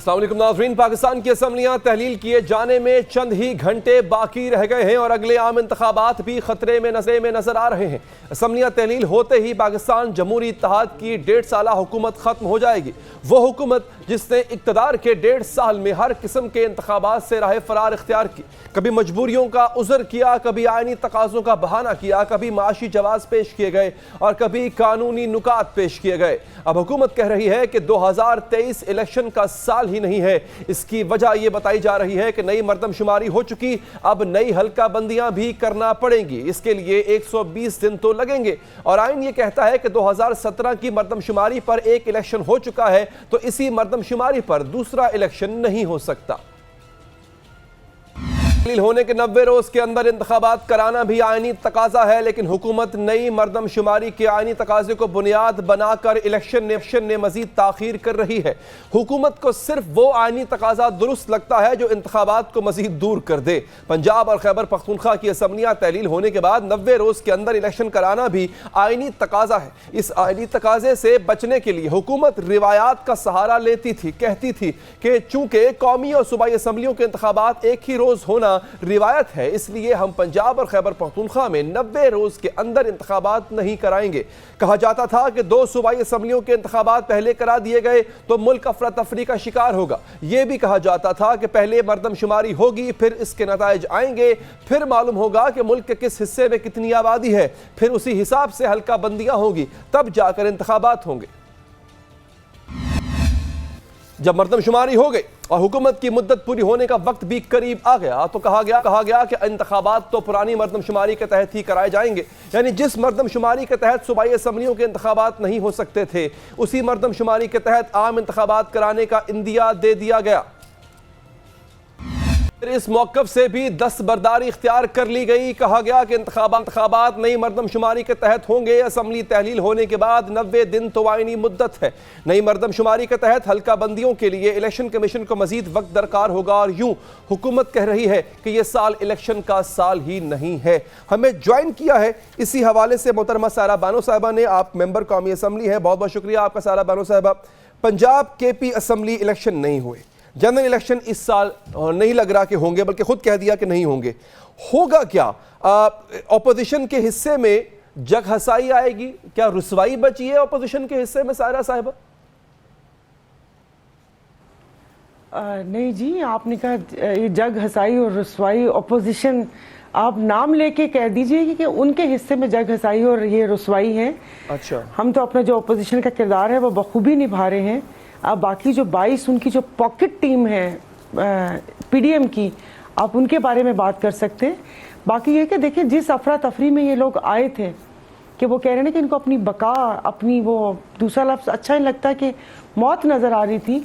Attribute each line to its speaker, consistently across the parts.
Speaker 1: السلام علیکم ناظرین، پاکستان کی اسمبلیاں تحلیل کیے جانے میں چند ہی گھنٹے باقی رہ گئے ہیں اور اگلے عام انتخابات بھی خطرے میں نظر آ رہے ہیں۔ اسمبلیاں تحلیل ہوتے ہی پاکستان جمہوری اتحاد کی 1.5 سالہ حکومت ختم ہو جائے گی، وہ حکومت جس نے اقتدار کے 1.5 سال میں ہر قسم کے انتخابات سے راہ فرار اختیار کی، کبھی مجبوریوں کا عذر کیا، کبھی آئینی تقاضوں کا بہانہ کیا، کبھی معاشی جواز پیش کیے گئے اور کبھی قانونی نکات پیش کیے گئے۔ اب حکومت کہہ رہی ہے کہ 2023 الیکشن کا سال ہی نہیں ہے۔ اس کی وجہ یہ بتائی جا رہی ہے کہ نئی مردم شماری ہو چکی، اب نئی حلقہ بندیاں بھی کرنا پڑیں گی۔ اس کے لیے 120 دن تو لگیں گے اور آئین یہ کہتا ہے کہ 2017 کی مردم شماری پر ایک الیکشن ہو چکا ہے تو اسی مردم شماری پر دوسرا الیکشن نہیں ہو سکتا۔ تحلیل ہونے کے 90 روز کے اندر انتخابات کرانا بھی آئینی تقاضا ہے، لیکن حکومت نئی مردم شماری کے آئینی تقاضے کو بنیاد بنا کر الیکشن نے مزید تاخیر کر رہی ہے۔ حکومت کو صرف وہ آئینی تقاضا درست لگتا ہے جو انتخابات کو مزید دور کر دے۔ پنجاب اور خیبر پختونخوا کی اسمبلیاں تحلیل ہونے کے بعد 90 روز کے اندر الیکشن کرانا بھی آئینی تقاضا ہے۔ اس آئینی تقاضے سے بچنے کے لیے حکومت روایات کا سہارا لیتی تھی، کہتی تھی کہ چونکہ قومی اور صوبائی اسمبلیوں کے انتخابات ایک ہی روز ہونا روایت ہے، اس لیے ہم پنجاب اور خیبر پختونخوا میں 90 روز کے اندر انتخابات نہیں کرائیں گے۔ کہا جاتا تھا کہ 2 صوبائی اسمبلیوں کے انتخابات پہلے کرا دیے گئے تو ملک افراتفری کا شکار ہوگا۔ یہ بھی کہا جاتا تھا کہ پہلے مردم شماری ہوگی، پھر اس کے نتائج آئیں گے، پھر معلوم ہوگا کہ ملک کے کس حصے میں کتنی آبادی ہے، پھر اسی حساب سے حلقہ بندیاں ہوگی، تب جا کر انتخابات ہوں گے۔ جب مردم شماری ہو گئی اور حکومت کی مدت پوری ہونے کا وقت بھی قریب آ گیا تو کہا گیا کہ انتخابات تو پرانی مردم شماری کے تحت ہی کرائے جائیں گے، یعنی جس مردم شماری کے تحت صوبائی اسمبلیوں کے انتخابات نہیں ہو سکتے تھے، اسی مردم شماری کے تحت عام انتخابات کرانے کا عندیہ دے دیا گیا۔ اس موقف سے بھی دستبرداری اختیار کر لی گئی۔ کہا گیا کہ انتخابات نئی مردم شماری کے تحت ہوں گے۔ اسمبلی تحلیل ہونے کے بعد 90 دن تو آئینی مدت ہے۔ نئی مردم شماری کے تحت حلقہ بندیوں کے لیے الیکشن کمیشن کو مزید وقت درکار ہوگا اور یوں حکومت کہہ رہی ہے کہ یہ سال الیکشن کا سال ہی نہیں ہے۔ ہمیں جوائن کیا ہے اسی حوالے سے محترمہ سائرہ بانو صاحبہ نے، آپ ممبر قومی اسمبلی ہیں، بہت بہت شکریہ آپ کا سائرہ بانو صاحبہ۔ پنجاب کے پی اسمبلی الیکشن نہیں ہوئے، جنرل الیکشن اس سال نہیں لگ رہا کہ ہوں گے، بلکہ خود کہہ دیا کہ نہیں ہوں گے۔ ہوگا کیا؟ اپوزیشن کے حصے میں جگ ہسائی آئے گی؟ کیا رسوائی بچی ہے اپوزیشن کے حصے میں سائرہ صاحبہ؟
Speaker 2: نہیں جی، آپ نے کہا یہ جگ ہسائی اور رسوائی، اپوزیشن آپ نام لے کے کہہ دیجئے کہ ان کے حصے میں جگ ہسائی اور یہ رسوائی ہے۔
Speaker 1: اچھا،
Speaker 2: ہم تو اپنا جو اپوزیشن کا کردار ہے وہ بخوبی نبھا رہے ہیں۔ اب باقی جو 22 ان کی جو پاکٹ ٹیم ہے پی ڈی ایم کی، آپ ان کے بارے میں بات کر سکتے ہیں۔ باقی یہ کہ دیکھیں جس افراتفری میں یہ لوگ آئے تھے کہ وہ کہہ رہے ہیں کہ ان کو اپنی بقا، اپنی وہ دوسرا لفظ اچھا نہیں لگتا کہ موت نظر آ رہی تھی،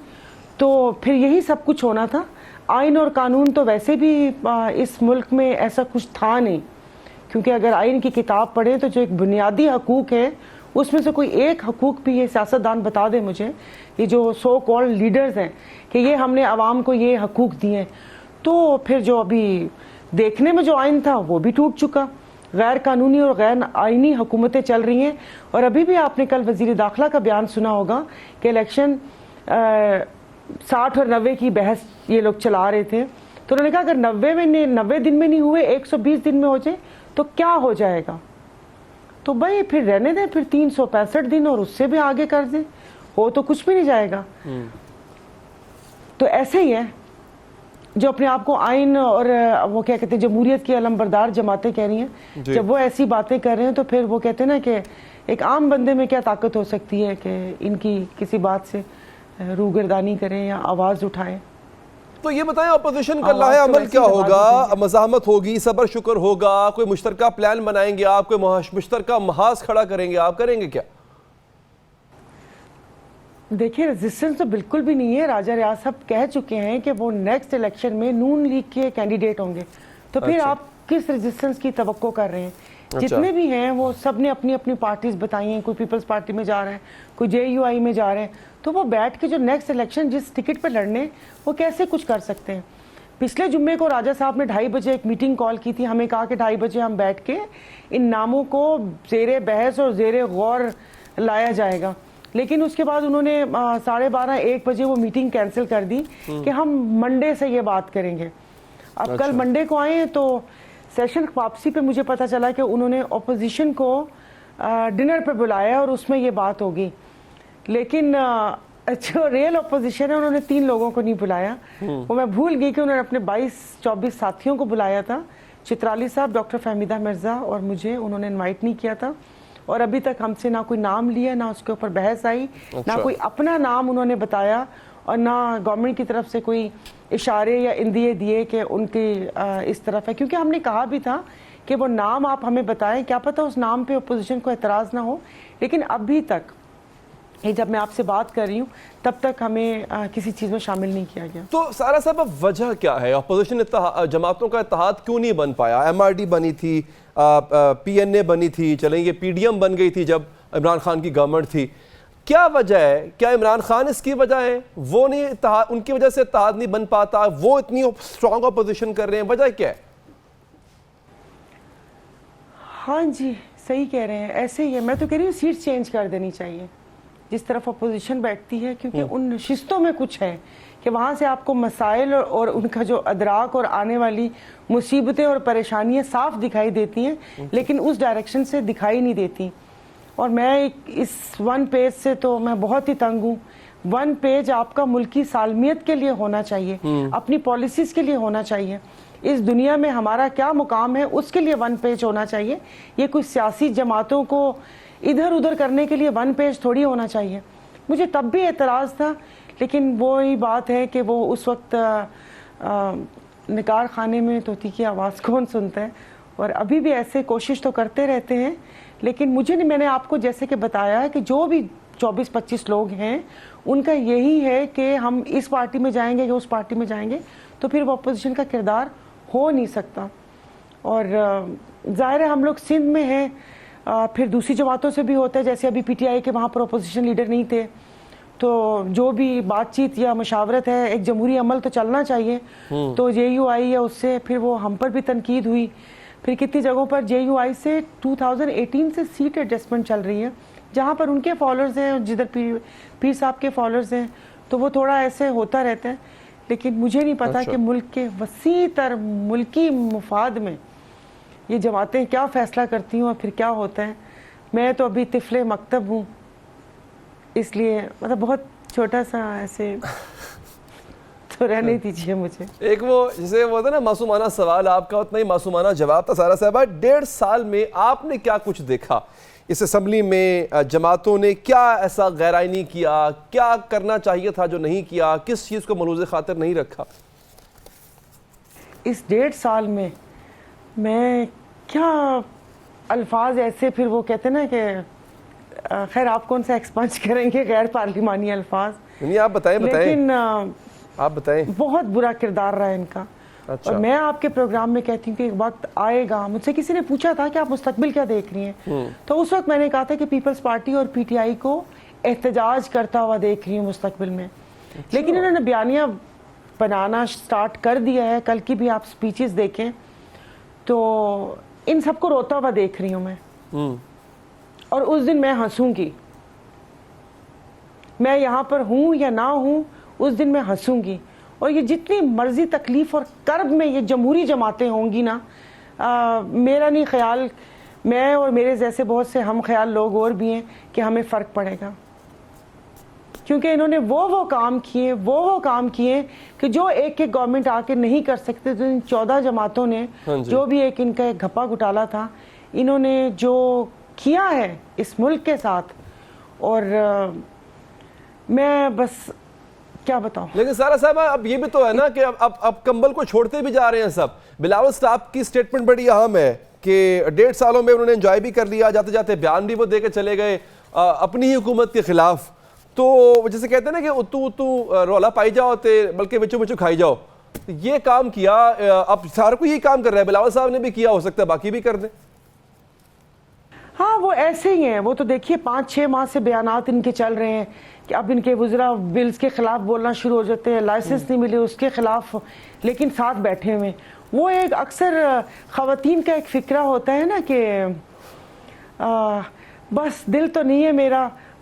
Speaker 2: تو پھر یہی سب کچھ ہونا تھا۔ آئین اور قانون تو ویسے بھی اس ملک میں ایسا کچھ تھا نہیں، کیونکہ اگر آئین کی کتاب پڑھیں تو جو ایک بنیادی حقوق ہے اس میں سے کوئی ایک حقوق بھی یہ سیاستدان بتا دے مجھے، یہ جو سو کالڈ لیڈرز ہیں، کہ یہ ہم نے عوام کو یہ حقوق دیے ہیں، تو پھر جو ابھی دیکھنے میں جو آئین تھا وہ بھی ٹوٹ چکا۔ غیر قانونی اور غیر آئینی حکومتیں چل رہی ہیں، اور ابھی بھی آپ نے کل وزیر داخلہ کا بیان سنا ہوگا کہ الیکشن 60 اور 90 کی بحث یہ لوگ چلا رہے تھے، تو انہوں نے کہا اگر 90 دن میں نہیں ہوئے، 120 دن میں ہو جائے تو کیا ہو جائے گا؟ تو بھائی پھر رہنے دیں، پھر 365 دن اور اس سے بھی آگے کر دیں، ہو تو کچھ بھی نہیں جائے گا۔ تو ایسے ہی ہے جو اپنے آپ کو آئین اور وہ کیا کہتے ہیں جمہوریت کی علمبردار جماعتیں کہہ رہی ہیں، جب وہ ایسی باتیں کر رہے ہیں تو پھر وہ کہتے ہیں نا کہ ایک عام بندے میں کیا طاقت ہو سکتی ہے کہ ان کی کسی بات سے روگردانی کریں یا آواز اٹھائیں۔
Speaker 1: تو یہ بتائیں اپوزیشن کا لاہ عمل کیا ہوگا؟ مزاحمت ہوگی، صبر شکر ہوگا، کوئی مشترکہ پلان بنائیں گے آپ، کوئی مشترکہ محاذ کھڑا کریں گے آپ، کریں گے کیا؟
Speaker 2: دیکھیں ریزسٹنس تو بالکل بھی نہیں ہے۔ راجہ ریاض صاحب کہہ چکے ہیں کہ وہ نیکسٹ الیکشن میں نون لیگ کے کینڈیڈیٹ ہوں گے، تو پھر آپ کس ریزسٹنس کی توقع کر رہے ہیں؟ جتنے بھی ہیں وہ سب نے اپنی اپنی پارٹیز بتائی ہیں، کوئی پیپلز پارٹی میں جا رہے ہیں، کوئی جے یو آئی میں جا رہے ہیں، تو وہ بیٹھ کے جو نیکسٹ الیکشن جس ٹکٹ پہ لڑنے وہ کیسے کچھ کر سکتے ہیں؟ پچھلے جمعے کو راجہ صاحب نے 2:30 بجے ایک میٹنگ کال کی تھی، ہمیں کہا کہ 2:30 بجے ہم بیٹھ کے ان ناموں کو زیر بحث اور زیر غور لایا جائے گا، لیکن اس کے بعد انہوں نے 12:30 1 بجے وہ میٹنگ کینسل کر دی کہ ہم منڈے سے یہ بات کریں گے. اب کل منڈے کو آئے ہیں تو سیشن واپسی پہ مجھے پتا چلا کہ انہوں نے اپوزیشن کو ڈنر پہ بلایا اور اس میں یہ بات ہوگی. لیکن جو ریئل اپوزیشن ہے انہوں نے 3 لوگوں کو نہیں بلایا. وہ میں بھول گئی کہ انہوں نے اپنے 22-24 ساتھیوں کو بلایا تھا. چترالی صاحب, ڈاکٹر فہمیدہ مرزا اور مجھے انہوں نے انوائٹ نہیں کیا تھا. اور ابھی تک ہم سے نہ کوئی نام لیا, نہ اس کے اوپر بحث آئی, نہ کوئی اپنا نام انہوں نے بتایا, اور نہ گورنمنٹ کی طرف سے کوئی اشارے یا اندیے دیے کہ ان کی اس طرف ہے. کیونکہ ہم نے کہا بھی تھا کہ وہ نام آپ ہمیں بتائیں, کیا پتہ اس نام پہ اپوزیشن کو اعتراض نہ ہو. لیکن ابھی تک یہ جب میں آپ سے بات کر رہی ہوں تب تک ہمیں کسی چیز میں شامل نہیں کیا گیا.
Speaker 1: تو سارا صاحب اب وجہ کیا ہے؟ اپوزیشن جماعتوں کا اتحاد کیوں نہیں بن پایا؟ ایم آر ڈی بنی تھی, پی این اے بنی تھی, چلیں یہ پی ڈی ایم بن گئی تھی جب عمران خان کی گورنمنٹ تھی. کیا وجہ ہے؟ کیا عمران خان اس کی وجہ ہے؟ وہ نہیں اتحاد, ان کی وجہ سے اتحاد نہیں بن پاتا؟ وہ اتنی اسٹرانگ اپوزیشن کر رہے ہیں, وجہ کیا ہے؟
Speaker 2: ہاں جی صحیح کہہ رہے ہیں, ایسے ہی ہے. میں تو کہہ رہی ہوں سیٹ چینج کر دینی چاہیے جس طرف اپوزیشن بیٹھتی ہے, کیونکہ ان نشستوں میں کچھ ہے کہ وہاں سے آپ کو مسائل اور ان کا جو ادراک اور آنے والی مصیبتیں اور پریشانیاں صاف دکھائی دیتی ہیں, لیکن اس ڈائریکشن سے دکھائی نہیں دیتی. اور میں اس 1 پیج سے تو میں بہت ہی تنگ ہوں. 1 پیج آپ کا ملکی سالمیت کے لیے ہونا چاہیے, اپنی پالیسیز کے لیے ہونا چاہیے, اس دنیا میں ہمارا کیا مقام ہے اس کے لیے 1 پیج ہونا چاہیے. یہ کوئی سیاسی جماعتوں کو ادھر ادھر کرنے کے لیے 1 پیج تھوڑی ہونا چاہیے. مجھے تب بھی اعتراض تھا, لیکن وہی بات ہے کہ وہ اس وقت نگار خانے میں طوطی کی آواز کون سنتا ہے, اور ابھی بھی ایسے کوشش تو کرتے رہتے ہیں. لیکن مجھے نہیں, میں نے آپ کو جیسے کہ بتایا ہے کہ جو بھی 24-25 لوگ ہیں ان کا یہی ہے کہ ہم اس پارٹی میں جائیں گے یا اس پارٹی میں جائیں گے, تو پھر وہ اپوزیشن کا کردار ہو نہیں سکتا. اور ظاہر ہے ہم لوگ سندھ میں ہیں, پھر دوسری جماعتوں سے بھی ہوتا ہے, جیسے ابھی پی ٹی آئی کے وہاں پر اپوزیشن لیڈر نہیں تھے, تو جو بھی بات چیت یا مشاورت ہے, ایک جمہوری عمل تو چلنا چاہیے. تو جے یو آئی یا اس سے پھر وہ ہم پر بھی تنقید ہوئی. پھر کتنی جگہوں پر جے یو آئی سے 2018 سے سیٹ ایڈجسٹمنٹ چل رہی ہے, جہاں پر ان کے فالوورز ہیں, جدھر پیر صاحب کے فالوورز ہیں, تو وہ تھوڑا ایسے ہوتا رہتا ہے. لیکن مجھے نہیں پتا کہ ملک کے وسیع تر ملکی مفاد میں یہ جماعتیں کیا فیصلہ کرتی ہوں اور پھر کیا ہوتا ہے. میں تو ابھی طفل مکتب ہوں, اس لیے مطلب بہت چھوٹا سا ایسے تو رہنے دیجیے مجھے.
Speaker 1: ایک وہ جسے وہ تھا نا معصومانہ سوال, آپ کا اتنا ہی معصومانہ جواب تھا. سارا صاحبہ, 1.5 سال میں آپ نے کیا کچھ دیکھا اس اسمبلی میں؟ جماعتوں نے کیا ایسا غیر آئینی کیا؟ کیا کرنا چاہیے تھا جو نہیں کیا؟ کس چیز کو ملوز خاطر نہیں رکھا؟
Speaker 2: اس 1.5 سال میں کیا الفاظ ایسے, پھر وہ کہتے ہیں نا کہ خیر آپ کون سا ایکسپنج کریں گے غیر پارلیمانی الفاظ.
Speaker 1: نہیں آپ بتائیں.
Speaker 2: لیکن
Speaker 1: آپ بتائیں.
Speaker 2: بہت برا کردار رہا ہے ان کا. اور میں آپ کے پروگرام میں کہتی ہوں کہ ایک وقت آئے گا, مجھ سے کسی نے پوچھا تھا کہ آپ مستقبل کیا دیکھ رہی ہیں, تو اس وقت میں نے کہا تھا کہ پیپلز پارٹی اور پی ٹی آئی کو احتجاج کرتا ہوا دیکھ رہی ہوں مستقبل میں. لیکن انہوں نے بیانیہ بنانا سٹارٹ کر دیا ہے. کل کی بھی آپ سپیچز دیکھیں تو ان سب کو روتا ہوا دیکھ رہی ہوں میں. اور اس دن میں ہنسوں گی, میں یہاں پر ہوں یا نہ ہوں, اس دن میں ہنسوں گی. اور یہ جتنی مرضی تکلیف اور کرب میں یہ جمہوری جماعتیں ہوں گی نا, میرا نہیں خیال, میں اور میرے جیسے بہت سے ہم خیال لوگ اور بھی ہیں کہ ہمیں فرق پڑے گا. کیونکہ انہوں نے وہ کام کیے کہ جو ایک گورنمنٹ آ کے نہیں کر سکتے. تو ان 14 جماعتوں نے جو بھی ایک ان کا ایک گھپا گھٹالا تھا, انہوں نے جو کیا ہے اس ملک کے ساتھ, اور میں بس کیا بتاؤں.
Speaker 1: لیکن سارا صاحب اب یہ بھی تو ہے نا کہ اب کمبل کو چھوڑتے بھی جا رہے ہیں سب. بلاول سٹاف کی سٹیٹمنٹ بڑی اہم ہے کہ 1.5 سالوں میں انہوں نے انجوائے بھی کر لیا, جاتے جاتے بیان بھی وہ دے کے چلے گئے اپنی ہی حکومت کے خلاف. تو جیسے کہتے ہیں نا کہ اتو رولا پائی جاؤ بلکہ بچو بچو کھائی جاؤ, یہ کام کیا. اب سارا کو یہی کام کر رہا ہے, بلاول صاحب نے بھی کیا, ہو سکتا ہے باقی بھی کر دیں.
Speaker 2: ہاں وہ ایسے ہی ہیں. وہ تو دیکھیے 5-6 ماہ سے بیانات ان کے چل رہے ہیں کہ اب ان کے وزراء بلز کے خلاف بولنا شروع ہو جاتے ہیں, لائسنس نہیں ملے اس کے خلاف, لیکن ساتھ بیٹھے ہوئے. وہ ایک اکثر خواتین کا ایک فکرہ ہوتا ہے نا کہ بس دل تو نہیں ہے میرا,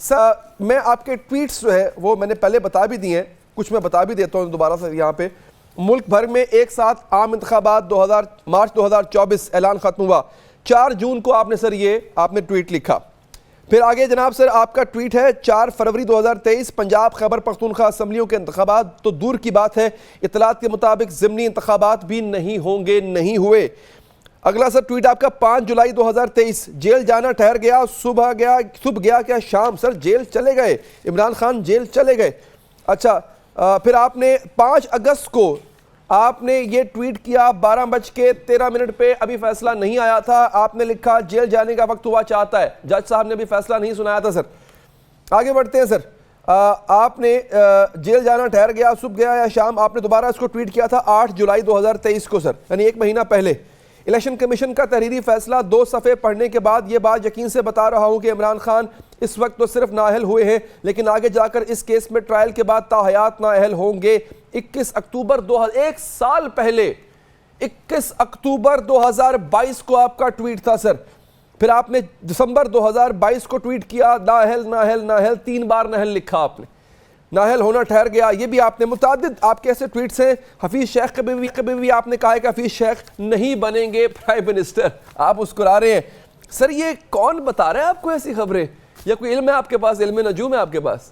Speaker 1: سر میں آپ کے ٹویٹس جو ہے وہ میں نے پہلے بتا بھی دیے ہیں, کچھ میں بتا بھی دیتا ہوں دوبارہ سے یہاں پہ. ملک بھر میں ایک ساتھ عام انتخابات مارچ 2024 اعلان ختم ہوا. 4 جون کو آپ نے سر یہ آپ نے ٹویٹ لکھا. پھر آگے جناب سر آپ کا ٹویٹ ہے 4 فروری 2023 پنجاب خیبر پختونخوا اسمبلیوں کے انتخابات تو دور کی بات ہے, اطلاعات کے مطابق ضمنی انتخابات بھی نہیں ہوں گے, نہیں ہوئے. اگلا سر ٹویٹ آپ کا 5 جولائی 2023 جیل جانا ٹھہر گیا, صبح گیا کیا شام. سر جیل چلے گئے, عمران خان جیل چلے گئے. اچھا پھر آپ نے 5 اگست کو آپ نے یہ ٹویٹ کیا 12:13 پہ, ابھی فیصلہ نہیں آیا تھا. آپ نے لکھا جیل جانے کا وقت ہوا چاہتا ہے, جج صاحب نے ابھی فیصلہ نہیں سنایا تھا. سر آگے بڑھتے ہیں. سر آپ نے جیل جانا ٹھہر گیا, صبح گیا یا شام, آپ نے دوبارہ اس کو ٹویٹ کیا تھا 8 جولائی 2023 کو سر, یعنی 1 مہینہ پہلے. الیکشن کمیشن کا تحریری فیصلہ 2 صفحے پڑھنے کے بعد یہ بات یقین سے بتا رہا ہوں کہ عمران خان اس وقت تو صرف نااہل ہوئے ہیں, لیکن آگے جا کر اس کیس میں ٹرائل کے بعد تاحیات نااہل ہوں گے. 21 اکتوبر 1 سال پہلے 21 اکتوبر 2022 کو آپ کا ٹویٹ تھا سر. پھر آپ نے دسمبر 2022 کو ٹویٹ کیا نااہل نااہل نااہل, 3 بار نااہل لکھا آپ نے, نااہل ہونا ٹھہر گیا. یہ بھی آپ نے متعدد آپ کے ایسے ٹویٹس ہیں. حفیظ شیخ کبھی بھی آپ نے کہا ہے کہ حفیظ شیخ نہیں بنیں گے پرائم منسٹر, آپ مسکرا رہے ہیں. سر یہ کون بتا رہا ہے آپ کو ایسی خبریں, یا کوئی علم ہے آپ کے پاس, علم نجوم ہے آپ کے پاس؟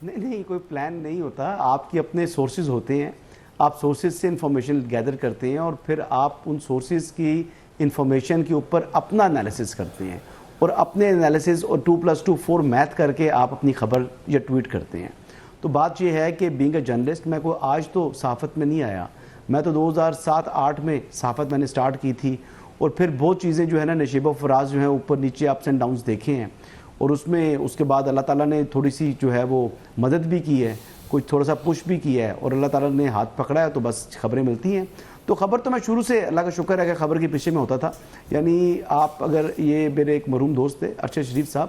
Speaker 3: نہیں, کوئی پلان نہیں ہوتا. آپ کے اپنے سورسز ہوتے ہیں, آپ سورسز سے انفارمیشن گیدر کرتے ہیں اور پھر آپ ان سورسز کی انفارمیشن کے اوپر اپنا انالیسس کرتے ہیں اور اپنے انالیسس اور 2+2 4 میتھ کر کے آپ اپنی خبر یا ٹویٹ کرتے ہیں. تو بات یہ ہے کہ بینگ اے جرنلسٹ میں کوئی آج تو صحافت میں نہیں آیا, میں تو 2007-8 میں صحافت میں نے سٹارٹ کی تھی, اور پھر بہت چیزیں جو ہے نا نشیب و فراز جو ہیں اوپر نیچے اپس اینڈ ڈاؤنز دیکھے ہیں, اور اس کے بعد اللہ تعالیٰ نے تھوڑی سی جو ہے وہ مدد بھی کی ہے, کچھ تھوڑا سا پش بھی کیا ہے, اور اللہ تعالیٰ نے ہاتھ پکڑا ہے تو بس خبریں ملتی ہیں. تو خبر تو میں شروع سے اللہ کا شکر ہے کہ خبر کے پیچھے میں ہوتا تھا. یعنی آپ اگر یہ میرے ایک مرحوم دوست تھے ارشد شریف صاحب,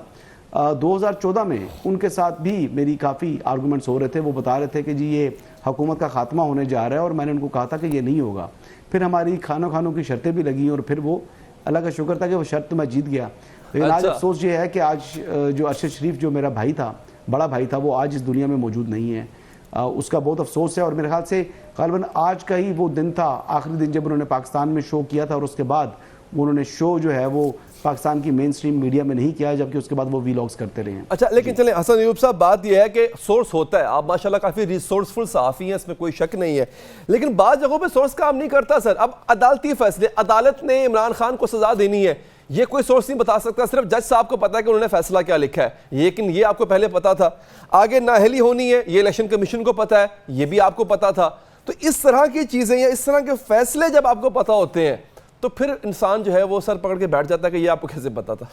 Speaker 3: 2014 میں ان کے ساتھ بھی میری کافی آرگومنٹس ہو رہے تھے. وہ بتا رہے تھے کہ جی یہ حکومت کا خاتمہ ہونے جا رہا ہے, اور میں نے ان کو کہا تھا کہ یہ نہیں ہوگا. پھر ہماری کھانوں کی شرطیں بھی لگیں, اور پھر وہ اللہ کا شکر تھا کہ وہ شرط میں جیت گیا. لیکن آج افسوس یہ ہے کہ آج جو ارشد شریف جو میرا بھائی تھا, بڑا بھائی تھا, وہ آج اس دنیا میں موجود نہیں ہے. اس کا بہت افسوس ہے, اور میرے خیال سے غالباً آج کا ہی وہ دن تھا, آخری دن جب انہوں نے پاکستان میں شو کیا تھا, اور اس کے بعد انہوں نے شو جو ہے وہ پاکستان کی مین سٹریم میڈیا میں نہیں کیا, جبکہ اس کے بعد وہ ویلاگز کرتے رہے ہیں.
Speaker 1: اچھا لیکن چلیں حسن ایوب صاحب, بات یہ ہے کہ سورس ہوتا ہے, آپ ماشاءاللہ کافی ریسورسفل صحافی ہیں, اس میں کوئی شک نہیں ہے, لیکن بعض جگہوں پہ سورس کام نہیں کرتا سر. اب عدالتی فیصلے, عدالت نے عمران خان کو سزا دینی ہے, یہ کوئی سورس نہیں بتا سکتا, صرف جج صاحب کو پتا ہے کہ انہوں نے فیصلہ کیا لکھا ہے, لیکن یہ آپ کو پہلے پتا تھا. آگے نااہلی ہونی ہے, یہ الیکشن کمیشن کو پتا ہے, یہ بھی آپ کو پتا تھا. تو اس طرح کی چیزیں یا اس طرح کے فیصلے جب آپ کو پتا ہوتے ہیں تو پھر انسان جو ہے وہ سر پکڑ کے بیٹھ جاتا ہے کہ یہ آپ کو کیسے پتا تھا.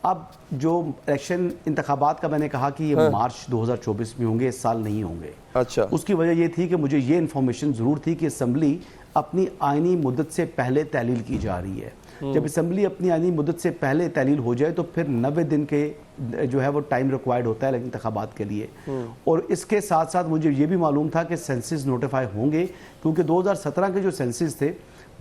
Speaker 3: اب جو الیکشن انتخابات کا میں نے کہا کہ یہ مارچ 2024 میں ہوں گے, اس سال نہیں ہوں گے.
Speaker 1: اچھا,
Speaker 3: اس کی وجہ یہ تھی کہ مجھے یہ انفارمیشن ضرور تھی کہ اسمبلی اپنی آئینی مدت سے پہلے تحلیل کی جا رہی ہے. جب اسمبلی اپنی آئینی مدت سے پہلے تحلیل ہو جائے تو پھر 90 دن کے جو ہے وہ ٹائم ریکوائرڈ ہوتا ہے انتخابات کے لیے. اور اس کے ساتھ ساتھ مجھے یہ بھی معلوم تھا کہ سینسز نوٹیفائی ہوں گے, کیونکہ 2017 کے جو سینسز تھے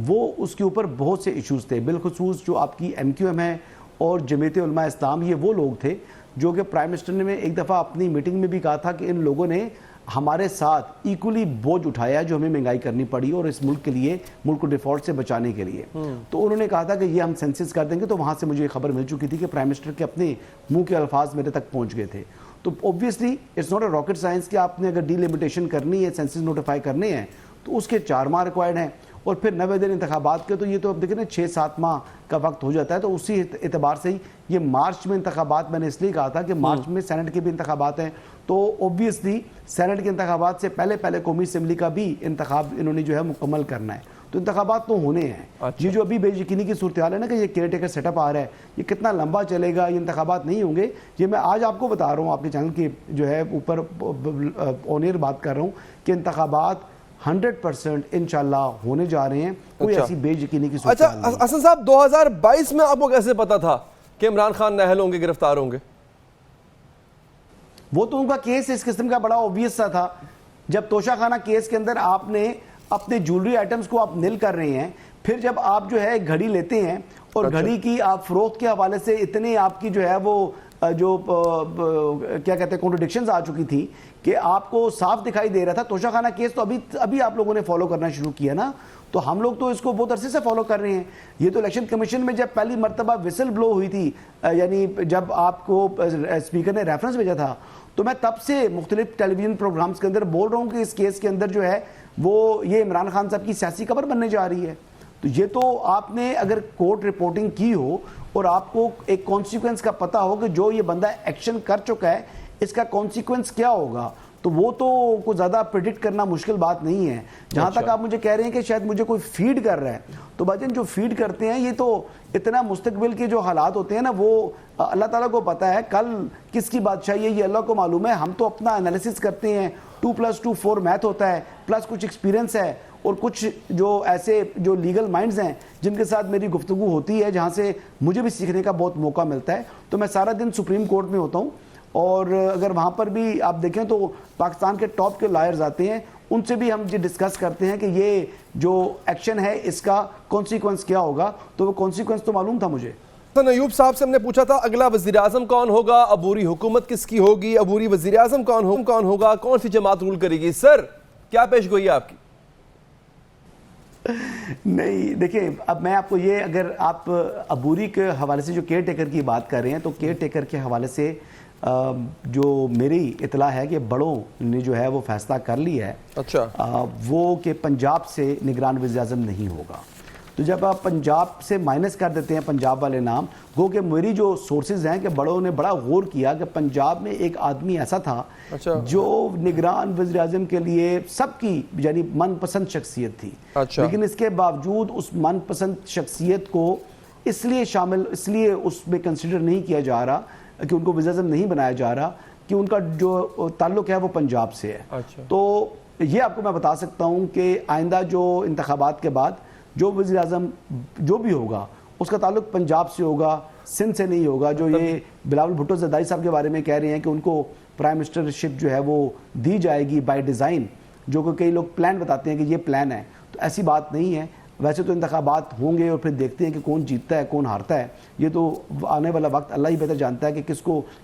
Speaker 3: وہ اس کے اوپر بہت سے ایشوز تھے, بالخصوص جو آپ کی MQM ہے اور جمعیت علماء اسلام, یہ وہ لوگ تھے جو کہ پرائم منسٹر نے ایک دفعہ اپنی میٹنگ میں بھی کہا تھا کہ ان لوگوں نے ہمارے ساتھ ایکولی بوجھ اٹھایا جو ہمیں مہنگائی کرنی پڑی اور اس ملک کے لیے, ملک کو ڈیفالٹ سے بچانے کے لیے. تو انہوں نے کہا تھا کہ یہ ہم سینسس کر دیں گے. تو وہاں سے مجھے یہ خبر مل چکی تھی کہ پرائم منسٹر کے اپنے منہ کے الفاظ میرے تک پہنچ گئے تھے. تو obviously it's not a rocket science کہ آپ نے اگر ڈی لمیٹیشن کرنی ہے, سینسس نوٹیفائی کرنے ہیں, تو اس کے 4 ماہ ریکوائرڈ ہیں, اور پھر 90 دن انتخابات کے, تو یہ تو اب دیکھیں نا 6-7 ماہ کا وقت ہو جاتا ہے. تو اسی اعتبار سے ہی یہ مارچ میں انتخابات, میں نے اس لیے کہا تھا کہ مارچ میں سینٹ کے بھی انتخابات ہیں, تو اوبویسلی سینٹ کے انتخابات سے پہلے قومی اسمبلی کا بھی انتخاب انہوں نے جو ہے مکمل کرنا ہے. تو انتخابات تو ہونے ہیں. یہ جو ابھی بے یقینی کی صورتحال ہے نا کہ یہ کیئر ٹیکر سیٹ اپ آ رہا ہے, یہ کتنا لمبا چلے گا, یہ انتخابات نہیں ہوں گے, یہ میں آج آپ کو بتا رہا ہوں, آپ کے چینل کی جو ہے اوپر آن ایئر بات کر رہا ہوں کہ انتخابات 100% انشاءاللہ ہونے جا رہے ہیں. کوئی ایسی بے یقینی کی صورتحال نہیں.
Speaker 1: اچھا حسن صاحب, 2022 میں آپ کو کیسے پتا تھا کہ عمران خان نااہل ہوں گے, گرفتار ہوں گے؟
Speaker 3: وہ تو ان کا کیس اس قسم کا بڑا اوبویس سا تھا. جب توشہ خانہ کیس کے اندر آپ نے اپنے جولری آئٹمز کو آپ نل کر رہے ہیں, پھر جب آپ جو ہے گھڑی لیتے ہیں اور گھڑی کی آپ فروخت کے حوالے سے اتنے آپ کی جو ہے وہ جو کیا کہتے ہیں کنٹرڈکشنز آ چکی تھی کہ آپ کو صاف دکھائی دے رہا تھا. توشہ خانہ کیس تو ابھی آپ لوگوں نے فالو کرنا شروع کیا نا, تو ہم لوگ تو اس کو بہت عرصے سے فالو کر رہے ہیں. یہ تو الیکشن کمیشن میں جب پہلی مرتبہ وسل بلو ہوئی تھی, یعنی جب آپ کو اسپیکر نے ریفرنس بھیجا تھا, تو میں تب سے مختلف ٹیلی ویژن پروگرامز کے اندر بول رہا ہوں کہ اس کیس کے اندر جو ہے وہ یہ عمران خان صاحب کی سیاسی قبر بننے جا رہی ہے. تو یہ تو آپ نے اگر کورٹ رپورٹنگ کی ہو اور آپ کو ایک کانسیکوینس کا پتہ ہو کہ جو یہ بندہ ایکشن کر چکا ہے اس کا کانسیکوینس کیا ہوگا, تو وہ تو کوئی زیادہ پریڈکٹ کرنا مشکل بات نہیں ہے. جہاں تک آپ مجھے کہہ رہے ہیں کہ شاید مجھے کوئی فیڈ کر رہا ہے, تو بھائی جو فیڈ کرتے ہیں یہ تو اتنا مستقبل کے جو حالات ہوتے ہیں نا وہ اللہ تعالیٰ کو پتہ ہے کل کس کی بادشاہی ہے, یہ اللہ کو معلوم ہے. ہم تو اپنا انالیسس کرتے ہیں, 2+2 4 میتھ ہوتا ہے, پلس کچھ ایکسپیرینس ہے اور کچھ جو ایسے جو لیگل مائنڈز ہیں جن کے ساتھ میری گفتگو ہوتی ہے جہاں سے مجھے بھی سیکھنے کا بہت موقع ملتا ہے. تو میں سارا دن سپریم کورٹ میں ہوتا ہوں اور اگر وہاں پر بھی آپ دیکھیں تو پاکستان کے ٹاپ کے لائرز آتے ہیں, ان سے بھی ہم یہ ڈسکس کرتے ہیں کہ یہ جو ایکشن ہے اس کا کانسیکوینس کیا ہوگا. تو وہ کانسیکوینس تو معلوم تھا مجھے.
Speaker 1: ایوب صاحب سے ہم نے پوچھا تھا اگلا وزیر اعظم کون ہوگا, عبوری حکومت کس کی ہوگی, عبوری وزیر اعظم کون ہوگا, کون سی جماعت رول کرے گی. سر کیا پیش گوئی ہے آپ کی؟
Speaker 3: نہیں دیکھیں, اب میں آپ کو یہ, اگر آپ عبوری کے حوالے سے جو کیئر ٹیکر کی بات کر رہے ہیں تو کیئر ٹیکر کے حوالے سے جو میری اطلاع ہے کہ بڑوں نے جو ہے وہ فیصلہ کر لیا ہے,
Speaker 1: اچھا,
Speaker 3: وہ کہ پنجاب سے نگران وزیر اعظم نہیں ہوگا. تو جب آپ پنجاب سے مائنس کر دیتے ہیں پنجاب والے نام, گو کہ میری جو سورسز ہیں کہ بڑوں نے بڑا غور کیا کہ پنجاب میں ایک آدمی ایسا تھا جو نگران وزیر اعظم کے لیے سب کی یعنی من پسند شخصیت تھی, لیکن اس کے باوجود اس من پسند شخصیت کو اس لیے اس میں کنسیڈر نہیں کیا جا رہا کہ ان کو وزیر اعظم نہیں بنایا جا رہا کہ ان کا جو تعلق ہے وہ پنجاب سے ہے. تو یہ آپ کو میں بتا سکتا ہوں کہ آئندہ جو انتخابات کے بعد جو وزیر اعظم جو بھی ہوگا اس کا تعلق پنجاب سے ہوگا, سندھ سے نہیں ہوگا. جو یہ بلاول بھٹو زرداری صاحب کے بارے میں کہہ رہے ہیں کہ ان کو پرائم منسٹرشپ جو ہے وہ دی جائے گی بائی ڈیزائن, جو کہ کئی لوگ پلان بتاتے ہیں کہ یہ پلان ہے, تو ایسی بات نہیں ہے. ویسے تو انتخابات ہوں گے اور پھر دیکھتے ہیں کہ کون جیتتا ہے کون ہارتا ہے. یہ تو آنے والا وقت اللہ ہی بہتر جانتا ہے کہ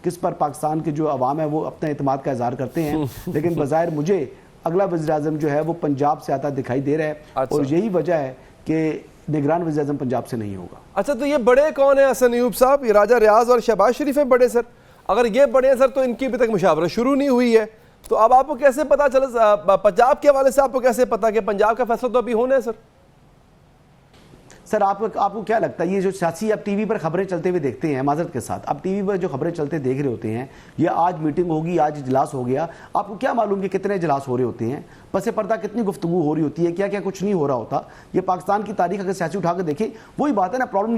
Speaker 3: کس پر پاکستان کے جو عوام ہے وہ اپنے اعتماد کا اظہار کرتے ہیں. لیکن بظاہر مجھے اگلا وزیر اعظم جو ہے وہ پنجاب سے آتا دکھائی دے رہا ہے, اور یہی وجہ ہے کہ نگران وزیر اعظم پنجاب سے نہیں ہوگا.
Speaker 1: اچھا, تو یہ بڑے کون ہیں حسن ایوب صاحب؟ یہ راجہ ریاض اور شہباز شریف ہیں بڑے سر. اگر یہ بڑے ہیں سر تو ان کی ابھی تک مشاورت شروع نہیں ہوئی ہے, تو اب آپ کو کیسے پتا چلا پنجاب کے حوالے سے آپ کو کیسے پتا کہ پنجاب کا فیصلہ تو ابھی ہونا ہے سر؟
Speaker 3: سر آپ کو کیا لگتا ہے یہ جو سیاسی آپ ٹی وی پر خبریں چلتے ہوئے دیکھتے ہیں, معذرت کے ساتھ آپ ٹی وی پر جو خبریں چلتے دیکھ رہے ہوتے ہیں, یہ آج میٹنگ ہوگی, آج اجلاس ہو گیا, آپ کو کیا معلوم کہ کتنے اجلاس ہو رہے ہوتے ہیں, پس پردہ کتنی گفتگو ہو رہی ہوتی ہے, کیا کیا کچھ نہیں ہو رہا ہوتا. یہ پاکستان کی تاریخ اگر سیاسی اٹھا کے دیکھیں وہی بات ہے نا. پرابلم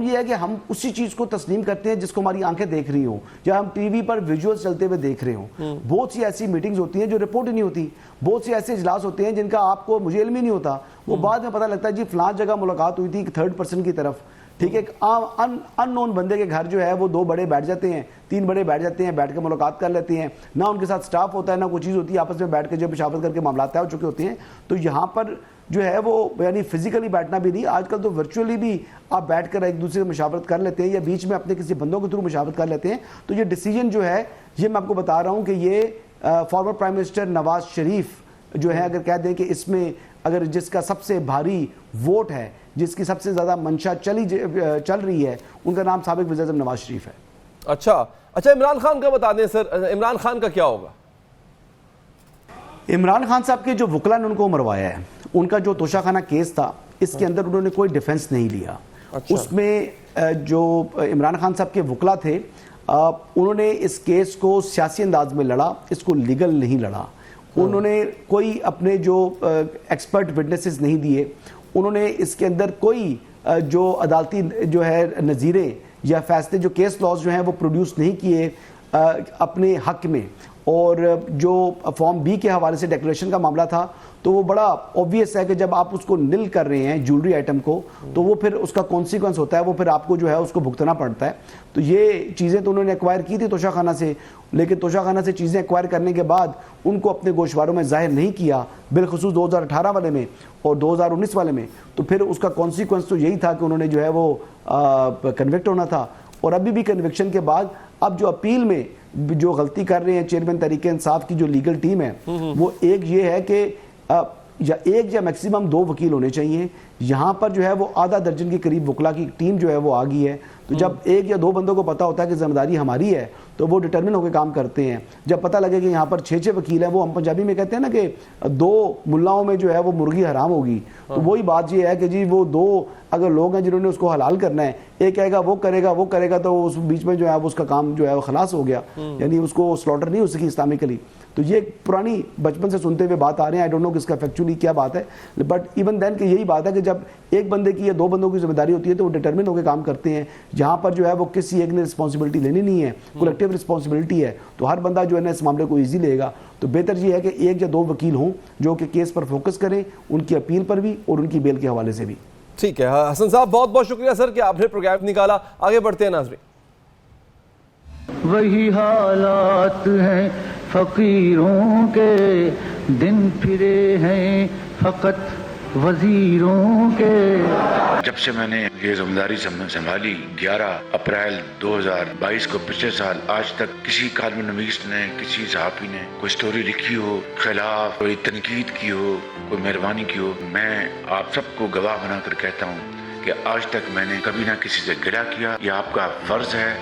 Speaker 3: یہ ہے کہ ہم اسی چیز کو تسلیم کرتے ہیں جس کو ہماری آنکھیں دیکھ رہی ہوں, یا ہم ٹی وی پر ویژولز چلتے ہوئے دیکھ رہے ہوں. بہت سی ایسی میٹنگز ہوتی ہیں جو رپورٹ ہی نہیں ہوتی, بہت سے ایسے اجلاس ہوتے ہیں جن کا آپ کو مجھے علم ہی نہیں ہوتا, وہ بعد میں پتہ لگتا ہے جی فلاں جگہ ملاقات ہوئی تھی تھرڈ پرسن کی طرف. ٹھیک ہے, ان نون بندے کے گھر جو ہے وہ 2 بڑے بیٹھ جاتے ہیں, 3 بڑے بیٹھ جاتے ہیں, بیٹھ کے ملاقات کر لیتے ہیں, نہ ان کے ساتھ سٹاف ہوتا ہے نہ کوئی چیز ہوتی ہے, آپس میں بیٹھ کے جو مشاورت کر کے معاملات طے ہو چکے ہوتے ہیں. تو یہاں پر جو ہے وہ یعنی فزیکلی بیٹھنا بھی نہیں, آج کل تو ورچولی بھی آپ بیٹھ کر ایک دوسرے سے مشاورت کر لیتے ہیں, یا بیچ میں اپنے کسی بندوں کے تھرو مشاورت کر لیتے ہیں. تو یہ ڈیسیجن جو ہے یہ میں آپ کو بتا رہا ہوں کہ یہ former prime minister Nawaz Sharif جو ہے, اگر کہہ دیں کہ اس میں اگر جس کا سب سے بھاری ووٹ ہے, جس کی سب سے زیادہ منشا چل رہی ہے, ان کا نام سابق وزیر اعظم نواز شریف ہے.
Speaker 1: اچھا, عمران خان کا بتا دیں سر, عمران خان کا کیا ہوگا؟
Speaker 3: عمران خان صاحب کے جو وکلا نے ان کو مروایا ہے, ان کا جو توشہ خانہ کیس تھا اس کے اندر انہوں نے کوئی ڈیفنس نہیں لیا. اس میں جو عمران خان صاحب کے وکلا تھے انہوں نے اس کیس کو سیاسی انداز میں لڑا, اس کو لیگل نہیں لڑا. انہوں نے کوئی اپنے جو ایکسپرٹ وٹنسز نہیں دیے, انہوں نے اس کے اندر کوئی جو عدالتی جو ہے نظیریں یا فیصلے جو کیس لاز جو ہیں وہ پروڈیوس نہیں کیے اپنے حق میں. اور جو فارم بی کے حوالے سے ڈیکلیریشن کا معاملہ تھا تو وہ بڑا obvious ہے کہ جب آپ اس کو نل کر رہے ہیں جیولری آئٹم کو تو وہ پھر اس کا کانسیکوینس ہوتا ہے, وہ پھر آپ کو جو ہے اس کو بھگتنا پڑتا ہے. تو یہ چیزیں تو انہوں نے ایکوائر کی تھی توشہ خانہ سے, لیکن توشہ خانہ سے چیزیں ایکوائر کرنے کے بعد ان کو اپنے گوشواروں میں ظاہر نہیں کیا, بالخصوص 2018 والے میں اور 2019 والے میں. تو پھر اس کا کانسیکوینس تو یہی تھا کہ انہوں نے جو ہے وہ کنوکٹ ہونا تھا. اور ابھی بھی کنوکشن کے بعد اب جو اپیل میں جو غلطی کر رہے ہیں چیئرمین تحریک انصاف کی جو لیگل ٹیم ہے, وہ ایک یہ ہے کہ یا ایک یا میکسیمم 2 وکیل ہونے چاہیے. یہاں پر جو ہے وہ آدھا درجن کے قریب وکلا کی ٹیم جو ہے وہ آ گئی ہے. تو جب 1 یا 2 بندوں کو پتا ہوتا ہے کہ ذمہ داری ہماری ہے تو وہ ڈٹرمن ہو کے کام کرتے ہیں. جب پتہ لگے کہ یہاں پر 6 وکیل ہیں, وہ ہم پنجابی میں کہتے ہیں نا کہ 2 ملاؤں میں جو ہے وہ مرغی حرام ہوگی, تو وہی بات یہ ہے کہ جی وہ 2 اگر لوگ ہیں جنہوں نے اس کو حلال کرنا ہے, ایک کہے گا وہ کرے گا تو اس بیچ میں جو ہے اس کا کام جو ہے وہ خلاص ہو گیا, یعنی اس کو سلوٹر نہیں ہو سکی اسلامکلی. تو یہ پرانی بچپن سے سنتے ہوئے بات آ رہے ہیں, آئی ڈونٹ نو کس کا فیکچولی کیا بات ہے, بٹ ایون دین کہ یہی بات ہے کہ جب ایک بندے کی یا 2 بندوں کی ذمہ داری ہوتی ہے تو وہ ڈٹرمن ہو کے کام کرتے ہیں. جہاں پر جو ہے وہ کسی ایک نے رسپانسبلٹی لینی نہیں ہے, کولیکٹیو رسپانسبلٹی ہے, تو ہر بندہ جو ہے نا اس معاملے کو ایزی لے گا. تو بہتر یہ ہے کہ 1 یا 2 وکیل ہوں جو کہ کیس پر فوکس کریں, ان کی اپیل پر بھی اور ان کی بیل کے حوالے سے بھی.
Speaker 1: ٹھیک ہے حسن صاحب, بہت بہت شکریہ سر کہ آپ نے پروگرام نکالا. آگے بڑھتے ہیں ناظرین.
Speaker 4: وہی حالات ہیں فقیروں کے, دن پھرے ہیں فقط وزیروں کے.
Speaker 5: جب سے میں نے یہ ذمہ داری سنبھالی 11 اپریل 2022 کو, پچھلے سال آج تک کسی کالم نویس نے, کسی صحافی نے کوئی سٹوری لکھی ہو خلاف, کوئی تنقید کی ہو, کوئی مہربانی کی ہو, میں آپ سب کو گواہ بنا کر کہتا ہوں کہ آج تک میں نے کبھی نہ کسی سے گلہ کیا. یہ آپ کا فرض ہے.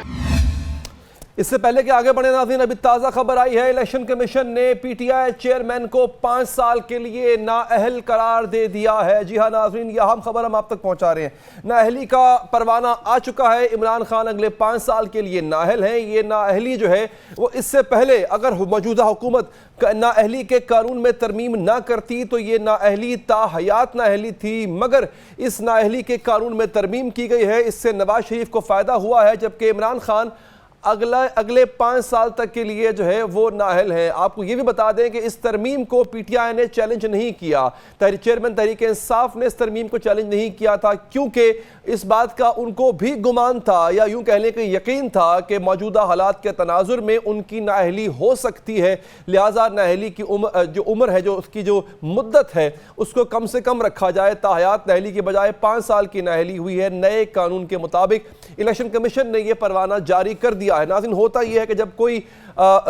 Speaker 1: اس سے پہلے کہ آگے بڑھے ناظرین, ابھی تازہ خبر آئی ہے, الیکشن کمیشن نے پی ٹی آئی چیئرمین کو 5 سال کے لیے نااہل قرار دے دیا ہے. جی ہاں ناظرین, یہ اہم خبر ہم آپ تک پہنچا رہے ہیں. نااہلی کا پروانہ آ چکا ہے. عمران خان اگلے 5 سال کے لیے نااہل ہیں. یہ نااہلی جو ہے وہ اس سے پہلے اگر موجودہ حکومت نااہلی کے قانون میں ترمیم نہ کرتی تو یہ نااہلی تا حیات نااہلی تھی, مگر اس نااہلی کے قانون میں ترمیم کی گئی ہے. اس سے نواز شریف کو فائدہ ہوا ہے, جبکہ عمران خان اگلے 5 سال تک کے لیے جو ہے وہ نااہل ہیں. آپ کو یہ بھی بتا دیں کہ اس ترمیم کو پی ٹی آئی نے چیلنج نہیں کیا, چیئرمین تحریک انصاف نے اس ترمیم کو چیلنج نہیں کیا تھا, کیونکہ اس بات کا ان کو بھی گمان تھا, یا یوں کہہ لیں کہ یقین تھا کہ موجودہ حالات کے تناظر میں ان کی نااہلی ہو سکتی ہے. لہٰذا نااہلی کی جو عمر ہے, جو اس کی جو مدت ہے, اس کو کم سے کم رکھا جائے. تا حیات نااہلی کی بجائے 5 سال کی نااہلی ہوئی ہے. نئے قانون کے مطابق الیکشن کمیشن نے یہ پروانہ جاری کر دیا ہے. ناظرین, ہوتا یہ ہے کہ جب کوئی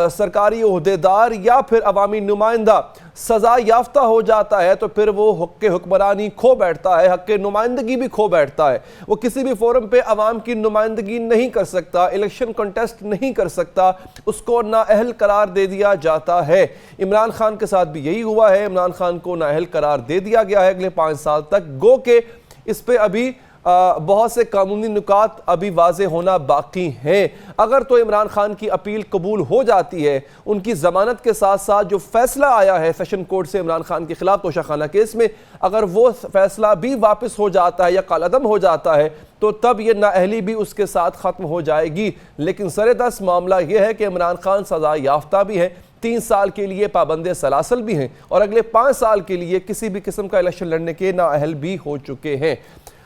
Speaker 1: سرکاری عہدیدار یا پھر عوامی نمائندہ سزا یافتہ ہو جاتا ہے تو پھر وہ حق حکمرانی کھو بیٹھتا ہے, حق نمائندگی بھی کھو بیٹھتا ہے. وہ کسی بھی فورم پہ عوام کی نمائندگی نہیں کر سکتا, الیکشن کنٹیسٹ نہیں کر سکتا, اس کو نااہل قرار دے دیا جاتا ہے. عمران خان کے ساتھ بھی یہی ہوا ہے. عمران خان کو نااہل قرار دے دیا گیا ہے اگلے 5 سال تک, گو کہ اس پہ ابھی بہت سے قانونی نکات ابھی واضح ہونا باقی ہیں. اگر تو عمران خان کی اپیل قبول ہو جاتی ہے, ان کی ضمانت کے ساتھ ساتھ جو فیصلہ آیا ہے سیشن کورٹ سے عمران خان کے خلاف توشہ خانہ کیس میں, اگر وہ فیصلہ بھی واپس ہو جاتا ہے یا کالعدم ہو جاتا ہے تو تب یہ نااہلی بھی اس کے ساتھ ختم ہو جائے گی. لیکن سر دست معاملہ یہ ہے کہ عمران خان سزا یافتہ بھی ہے, 3 سال کے لیے پابند سلاسل بھی ہیں, اور اگلے 5 سال کے لیے کسی بھی قسم کا الیکشن لڑنے کے نااہل بھی ہو چکے ہیں.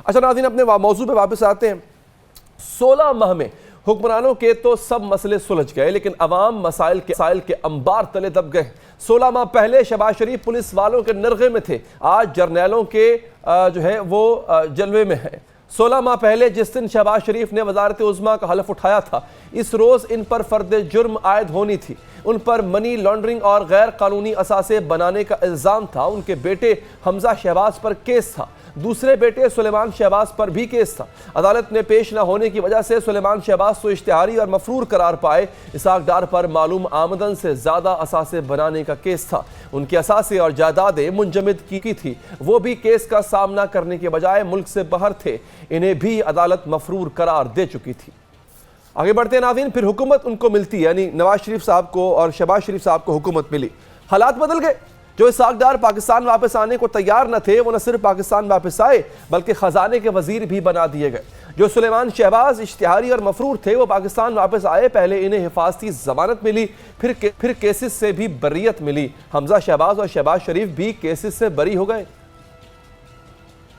Speaker 1: اچھا ناظرین, اپنے موضوع پہ واپس آتے ہیں. 16 ماہ میں حکمرانوں کے تو سب مسئلے سلجھ گئے, لیکن عوام مسائل کے انبار تلے دب گئے. 16 ماہ پہلے شہباز شریف پولیس والوں کے نرغے میں تھے, آج جرنیلوں کے جو ہے وہ جلوے میں ہیں. 16 ماہ پہلے جس دن شہباز شریف نے وزارت عظمیٰ کا حلف اٹھایا تھا, اس روز ان پر فرد جرم عائد ہونی تھی. ان پر منی لانڈرنگ اور غیر قانونی اثاثے بنانے کا الزام تھا. ان کے بیٹے حمزہ شہباز پر کیس تھا, دوسرے بیٹے سلیمان شہباز پر بھی کیس تھا. عدالت میں پیش نہ ہونے کی وجہ سے سلیمان شہباز تو اشتہاری اور مفرور قرار پائے. اسحاق ڈار پر معلوم آمدن سے زیادہ اثاثے بنانے کا کیس تھا. ان کی اثاثے اور جائیدادیں منجمد کی تھی, وہ بھی کیس کا سامنا کرنے کے بجائے ملک سے باہر تھے. انہیں بھی عدالت مفرور قرار دے چکی تھی. آگے بڑھتے ہیں ناظرین, پھر حکومت ان کو ملتی ہے, یعنی نواز شریف صاحب کو اور شہباز شریف صاحب کو حکومت ملی. حالات بدل گئے. جو اسحاق پاکستان واپس آنے کو تیار نہ تھے وہ نہ صرف پاکستان واپس آئے بلکہ خزانے کے وزیر بھی بنا دیے گئے۔ جو سلیمان شہباز، اشتہاری اور مفرور تھے وہ پاکستان واپس آئے، پہلے انہیں حفاظتی ضمانت ملی، پھر کیسز سے بھی بریت ملی۔ حمزہ شہباز اور شہباز شریف بھی کیسز سے بری ہو گئے۔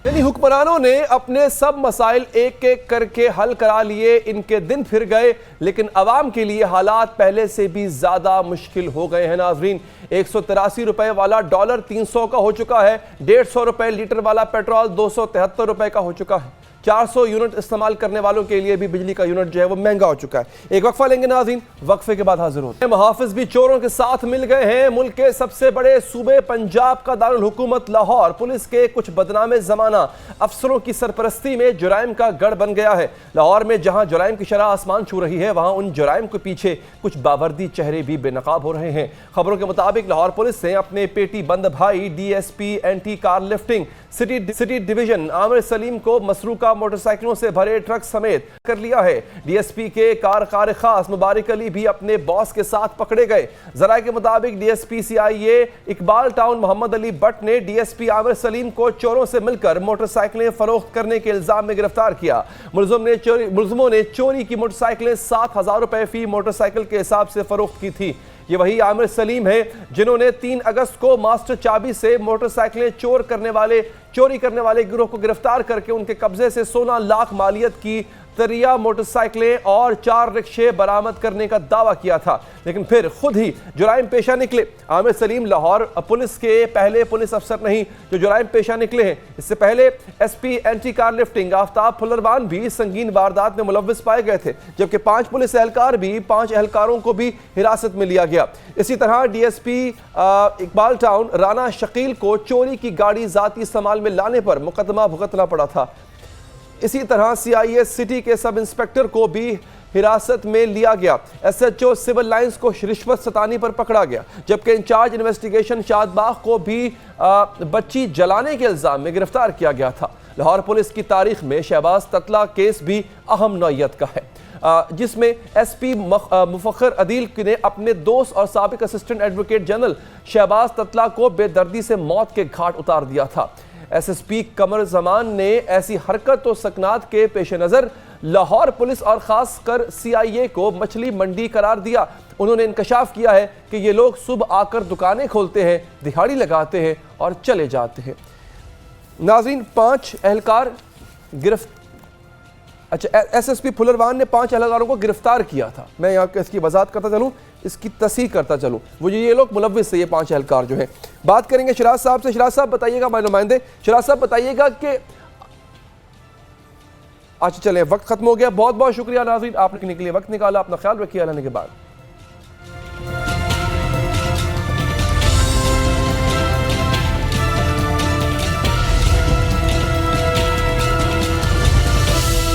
Speaker 1: یعنی حکمرانوں نے اپنے سب مسائل ایک ایک کر کے حل کرا لیے، ان کے دن پھر گئے، لیکن عوام کے لیے حالات پہلے سے بھی زیادہ مشکل ہو گئے ہیں۔ ناظرین، 183 روپے والا ڈالر 300 کا ہو چکا ہے، 150 روپے لیٹر والا پیٹرول 273 روپے کا ہو چکا ہے، 400 یونٹ استعمال کرنے والوں کے لیے بھی بجلی کا یونٹ جو ہے وہ مہنگا ہو چکا ہے۔ ایک وقفہ لیں گے ناظرین، وقفے کے بعد حاضر ہوتے ہیں۔ محافظ بھی چوروں کے ساتھ مل گئے ہیں۔ ملک کے سب سے بڑے صوبے پنجاب کا دارالحکومت لاہور پولیس کے کچھ بدنام زمانہ افسروں کی سرپرستی میں جرائم کا گڑھ بن گیا ہے۔ لاہور میں جہاں جرائم کی شرح آسمان چھو رہی ہے، وہاں ان جرائم کے پیچھے کچھ باوردی چہرے بھی بے نقاب ہو رہے ہیں۔ خبروں کے مطابق لاہور پولیس نے اپنے پیٹی بند بھائی ڈی ایس پی اینٹی کار لفٹنگ سٹی ڈویژن عامر سلیم کو مسروقہ موٹر سائیکلوں سے بھرے ٹرک سمیت کر لیا ہے۔ ڈی ایس پی کے کار خاص مبارک علی بھی اپنے باس کے ساتھ پکڑے گئے۔ ذرائع کے مطابق D S P C I A Iqbal town Muhammad Ali Butt نے D S P Amir Saleem کو چوروں سے مل کر موٹر سائیکلیں فروخت کرنے کے الزام میں گرفتار کیا۔ ملزموں نے چوری کی موٹر سائیکلیں 7,000 روپے فی موٹر سائیکل کے حساب سے فروخت کی تھی۔ یہ وہی عامر سلیم ہے جنہوں نے 3 اگست کو ماسٹر چابی سے موٹر سائیکلیں چوری کرنے والے گروہ کو گرفتار کر کے ان کے قبضے سے 16 لاکھ مالیت کی تریا موٹر سائیکلیں اور 4 رکشے برآمد کرنے کا دعویٰ کیا تھا، لیکن پھر خود ہی جرائم پیشہ نکلے۔ عامر سلیم لاہور پولیس کے پہلے پولیس افسر نہیں جو جرائم پیشہ نکلے ہیں۔ اس سے پہلے ایس پی اینٹی کار لفٹنگ آفتاب پھلروان بھی سنگین واردات میں ملوث پائے گئے تھے، جبکہ 5 پولیس اہلکار بھی 5 اہلکاروں کو بھی حراست میں لیا گیا۔ اسی طرح ڈی ایس پی اقبال ٹاؤن رانا شکیل کو چوری کی گاڑی ذاتی استعمال میں لانے پر مقدمہ بھگتنا پڑا تھا۔ اسی طرح سی آئی اے سٹی کے سب انسپیکٹر کو بھی حراست میں لیا گیا۔ S H O civil lines کو رشوت ستانی پر پکڑا گیا، جبکہ انچارج انویسٹیگیشن شاد باغ کو بھی بچی جلانے کے الزام میں گرفتار کیا گیا تھا۔ لاہور پولیس کی تاریخ میں شہباز تتلہ کیس بھی اہم نوعیت کا ہے، جس میں ایس پی مفخر عدیل نے اپنے دوست اور سابق assistant advocate general Shahbaz Tatla کو بے دردی سے موت کے گھاٹ اتار دیا تھا۔ S S P Qamar Zaman نے ایسی حرکت و سکنات کے پیش نظر لاہور پولیس اور خاص کر سی آئی اے کو مچھلی منڈی قرار دیا۔ انہوں نے انکشاف کیا ہے کہ یہ لوگ صبح آ کر دکانیں کھولتے ہیں، دہاڑی لگاتے ہیں اور چلے جاتے ہیں۔ ناظرین، 5 اہلکار ایس ایس پی پھلروان نے 5 اہلکاروں کو گرفتار کیا تھا۔ میں یہاں اس کی وضاحت کرتا چلوں، اس کی تصحیح کرتا چلوں، وہ یہ لوگ ملوث سے، یہ 5 اہلکار جو ہیں۔ بات کریں گے شراز صاحب سے۔ شراز صاحب بتائیے گا، ہمارے نمائندے شراز صاحب بتائیے گا کہ اچھا چلیں وقت ختم ہو گیا۔ بہت بہت شکریہ ناظرین، آپ نے کے لیے وقت نکالا۔ اپنا خیال رکھیے، اللہ نے کے بعد۔